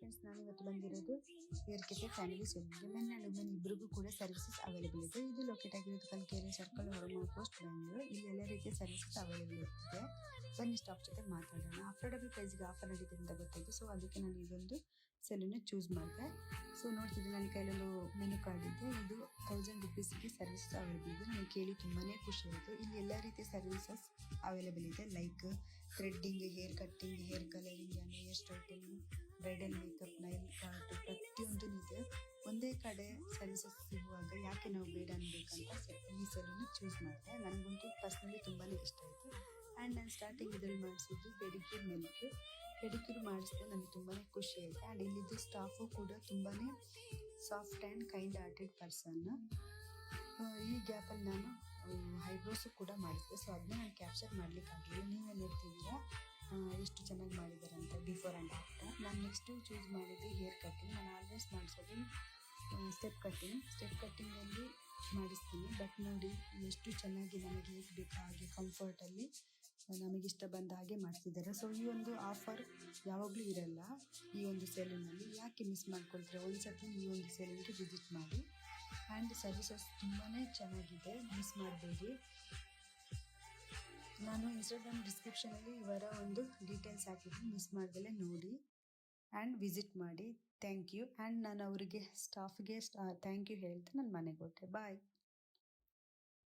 Friends, ನಾನು ಇವತ್ತು ಬಂದಿರೋದು ಹೇರ್ ಕೆಫೆ ಫ್ಯಾಮಿಲಿ ಸಲೂನ್ಗೆ. ಮೆನ್ ಅಂಡ್ ವುಮೆನ್ ಇಬ್ಬರಿಗೂ ಕೂಡ ಸರ್ವಿಸಸ್ ಅವೈಲೇಬಲ್ ಇದೆ. ಇದು ಲೊಕೇಟ್ ಆಗಿರೋದು ಕಲ್ಕೆರೆ ಸರ್ಕಲ್, ಹೊರಮೂರು ಪೋಸ್ಟ್, ಬೆಂಗಳೂರು. ಇಲ್ಲಿ ಎಲ್ಲ ರೀತಿಯ ಸರ್ವಿಸಸ್ ಅವೈಲೇಬಲ್ ಇರುತ್ತೆ. ಬನ್ನಿ ಸ್ಟಾಫ್ ಜೊತೆ ಮಾತಾಡೋಣ. ಅಫೋರ್ಡಬಲ್ ಪ್ರೈಸ್ಗೆ ಆಫರ್ ನಡೀತಿದೆ ಅಂತ ಗೊತ್ತಾಯ್ತು. ಸೊ ಅದಕ್ಕೆ ನಾನು ಇದೊಂದು ಸೆಲೂನ್ ಚೂಸ್ ಮಾಡಿದೆ. ಸೊ ನೋಡ್ತಿದ್ದೆ, ನನ್ನ ಕೈಲೊಂದು ಮೆನು ಕಾರ್ಡ್ ಇದೆ. ಇದು 1000 ರುಪೀಸ್ಗೆ ಸರ್ವಿಸಸ್ ಅವೈಲೇಬಲ್ ಇದೆ. ನನಗೆ ಕೇಳಿ ತುಂಬಾನೇ ಖುಷಿ ಆಯಿತು. ಇಲ್ಲಿ ಎಲ್ಲ ರೀತಿಯ ಸರ್ವಿಸಸ್ ಅವೈಲೇಬಲ್ ಇದೆ. Like threading, hair cutting, hair colouring, hair straightening, bridal makeup, nail art, ಪ್ರತಿಯೊಂದು ಇದೆ. ಒಂದೇ ಕಡೆ ಸರ್ವಿಸಸ್ ಸಿಗುವಾಗ ಯಾಕೆ ನಾವು ಬೇಡ ಅನ್ಬೇಕಂತ ಈ ಸೆಲೂನ್ ಚೂಸ್ ಮಾಡಿದೆ. ನನಗಂತೂ ಪರ್ಸ್ನಲಿ ತುಂಬಾನೇ ಇಷ್ಟ ಆಯಿತು. ಆ್ಯಂಡ್ ನಾನು ಸ್ಟಾರ್ಟಿಂಗ್ ಇದರಲ್ಲಿ ಮಾಡಿಸಿದ್ದು ಪೆಡಿಕ್ಯೂರ್, ಮೆನಿಕ್ಯೂರ್. ಪೆಡಿಕ್ಯೂರ್ ಮಾಡಿಸಿದೆ, ನನಗೆ ತುಂಬಾನೇ ಖುಷಿ ಆಯಿತು. ಆ್ಯಂಡ್ ಇಲ್ಲಿದ್ದು ಸ್ಟಾಫು ಕೂಡ ತುಂಬಾನೇ soft and kind hearted person. ಈ ಗ್ಯಾಪಲ್ಲಿ ನಾನು ಐಬ್ರೋಸು ಕೂಡ ಮಾಡಿದ್ದೆ. ಸೊ ಅದನ್ನ ನಾನು ಕ್ಯಾಪ್ಚರ್ ಮಾಡಲಿಕ್ಕಾಗಲಿಲ್ಲ. ನೀವೇ ನೋಡ್ತಿದ್ದೀರಾ ಎಷ್ಟು ಚೆನ್ನಾಗಿ ಮಾಡಿದ್ದಾರೆ ಅಂತ, ಬಿಫೋರ್ ಆ್ಯಂಡ್ ಆಫ್ಟರ್. ನಾನು ನೆಕ್ಸ್ಟು ಚೂಸ್ ಮಾಡಿದ್ದು ಹೇರ್ ಕಟ್ಟಿಂಗ್. ನಾನು ಆಲ್ವೇಸ್ ಮಾಡಿಸೋದು ಸ್ಟೆಪ್ ಕಟ್ಟಿಂಗಲ್ಲಿ ಮಾಡಿಸ್ತೀನಿ. ಬಟ್ ನೋಡಿ ಎಷ್ಟು ಚೆನ್ನಾಗಿ ನಮಗೆ ಹೇಗೆ ಬೇಕು ಹಾಗೆ ಕಂಫರ್ಟಲ್ಲಿ ನಮಗಿಷ್ಟ ಬಂದ ಹಾಗೆ ಮಾಡ್ತಿದ್ದಾರೆ. ಸೊ ಈ ಒಂದು ಆಫರ್ ಯಾವಾಗಲೂ ಇರಲ್ಲ ಈ ಒಂದು ಸೆಲೂನಲ್ಲಿ. ಯಾಕೆ ಮಿಸ್ ಮಾಡ್ಕೊಳ್ತಾರೆ? ಒಂದ್ಸತಿ ಈ ಒಂದು ಸೆಲೂನ್ಗೆ ವಿಸಿಟ್ ಮಾಡಿ. ಆ್ಯಂಡ್ ಸರ್ವಿಸಸ್ ತುಂಬಾ ಚೆನ್ನಾಗಿದೆ, ಮಿಸ್ ಮಾಡಬೇಡಿ. ನಾನು ಇನ್ಸ್ಟಾಗ್ರಾಮ್ ಡಿಸ್ಕ್ರಿಪ್ಷನಲ್ಲಿ ಇವರ ಒಂದು ಡೀಟೇಲ್ಸ್ ಹಾಕಿದ್ದೀನಿ, ಮಿಸ್ ಮಾಡ್ದಲೇ ನೋಡಿ ಆ್ಯಂಡ್ ವಿಸಿಟ್ ಮಾಡಿ. Thank you. ಆ್ಯಂಡ್ ನಾನು ಅವರಿಗೆ ಸ್ಟಾಫ್ಗೆ ಥ್ಯಾಂಕ್ ಯು ಹೇಳ್ತಾ ನನ್ನ ಮನೆಗೆ ಹೊರಟೆ. ಬಾಯ್.